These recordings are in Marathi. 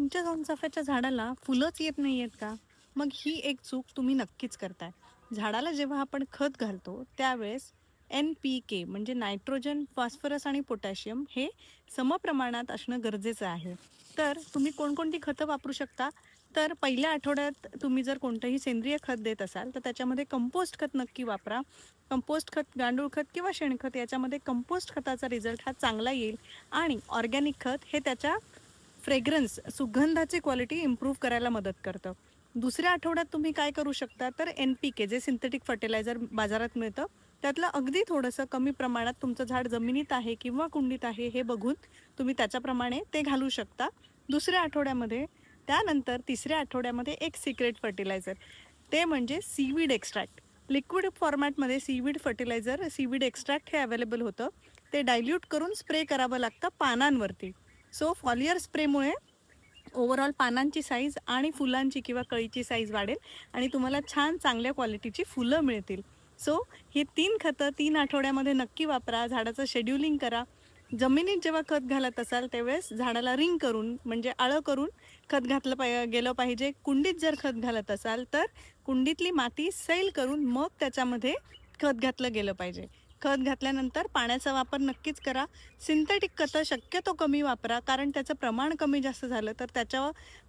तुमच्या सोनचाफ्याच्या झाडाला फुलंच येत नाही आहेत का? मग ही एक चूक तुम्ही नक्कीच करताय. झाडाला जेव्हा आपण खत घालतो त्यावेळेस NPK म्हणजे नायट्रोजन, फॉस्फरस आणि पोटॅशियम हे समप्रमाणात असणं गरजेचं आहे. तर तुम्ही कोणकोणती खतं वापरू शकता? तर पहिल्या आठवड्यात तुम्ही जर कोणतंही सेंद्रिय खत देत असाल तर त्याच्यामध्ये कंपोस्ट खत नक्की वापरा. कंपोस्ट खत, गांडूळ खत किंवा शेणखत याच्यामध्ये कंपोस्ट खताचा रिझल्ट हा चांगला येईल आणि ऑर्गॅनिक खत हे त्याच्या फ्रेग्रन्स सुगंधाची क्वालिटी इम्प्रूव्ह करायला मदत करतं. दुसऱ्या आठवड्यात तुम्ही काय करू शकता तर NPK जे सिंथेटिक फर्टिलायझर बाजारात मिळतं त्यातलं अगदी थोडंसं कमी प्रमाणात तुमचं झाड जमिनीत आहे किंवा कुंडीत आहे हे बघून तुम्ही त्याच्याप्रमाणे ते घालू शकता दुसऱ्या आठवड्यामध्ये. त्यानंतर तिसऱ्या आठवड्यामध्ये एक सिक्रेट फर्टिलायझर ते म्हणजे सीवीड एक्स्ट्रॅक्ट. लिक्विड फॉर्मॅटमध्ये सीवीड फर्टिलायझर, सीवीड एक्स्ट्रॅक्ट हे अवेलेबल होतं. ते डायल्यूट करून स्प्रे करावं लागतं पानांवरती. सो फॉलियर स्प्रेमुळे ओव्हरऑल पानांची साईज आणि फुलांची किंवा कळीची साईज वाढेल आणि तुम्हाला छान चांगल्या क्वालिटीची फुलं मिळतील. सो ही 3 खतं 3 आठवड्यामध्ये नक्की वापरा. झाडाचं शेड्यूलिंग करा. जमिनीत जेव्हा खत घालत असाल त्यावेळेस झाडाला रिंग करून म्हणजे आळं करून खत घातलं गेलं पाहिजे. कुंडीत जर खत घालत असाल तर कुंडीतली माती सैल करून मग त्याच्यामध्ये खत घातलं गेलं पाहिजे. खत घातल्यानंतर पाण्याचा वापर नक्कीच करा. सिंथेटिक खतं शक्यतो कमी वापरा कारण त्याचं प्रमाण कमी जास्त झालं तर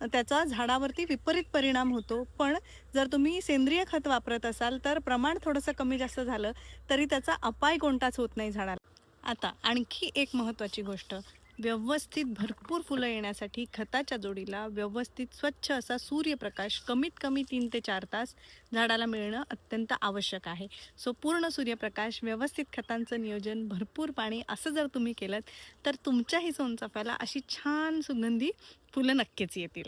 त्याचा झाडावरती विपरीत परिणाम होतो. पण जर तुम्ही सेंद्रिय खत वापरत असाल तर प्रमाण थोडंसं कमी जास्त झालं तरी त्याचा अपाय कोणताच होत नाही झाडाला. आता आणखी एक महत्त्वाची गोष्ट, व्यवस्थित भरपूर फुलं येण्यासाठी खताच्या जोडीला व्यवस्थित स्वच्छ असा सूर्यप्रकाश कमीत कमी 3 ते 4 तास झाडाला मिळणं अत्यंत आवश्यक आहे. सो पूर्ण सूर्यप्रकाश, व्यवस्थित खतांचं नियोजन, भरपूर पाणी असं जर तुम्ही केलं तर तुमच्याही सोनचाफ्याला अशी छान सुगंधी फुलं नक्कीच येतील.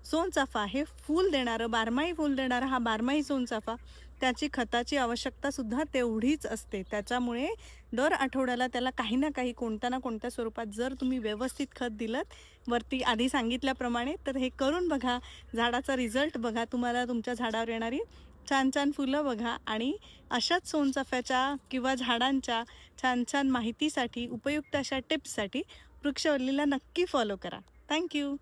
सोनचाफा हे फूल देणारं, बारमाही फूल देणारा हा बारमाही सोनचाफा, त्याची खताची आवश्यकता सुद्धा तेवढीच असते. त्याच्यामुळे दर आठवड्याला त्याला काही ना काही, कोणत्या ना कोणत्या स्वरूपात जर तुम्ही व्यवस्थित खत दिलंत वरती आधी सांगितल्याप्रमाणे तर हे करून बघा. झाडाचा रिझल्ट बघा. तुम्हाला तुमच्या झाडावर येणारी छान छान फुलं बघा आणि अशाच सोनचाफ्याच्या किंवा झाडांच्या छान छान माहितीसाठी, उपयुक्त अशा टिप्ससाठी वृक्षवल्लीला नक्की फॉलो करा. थँक्यू.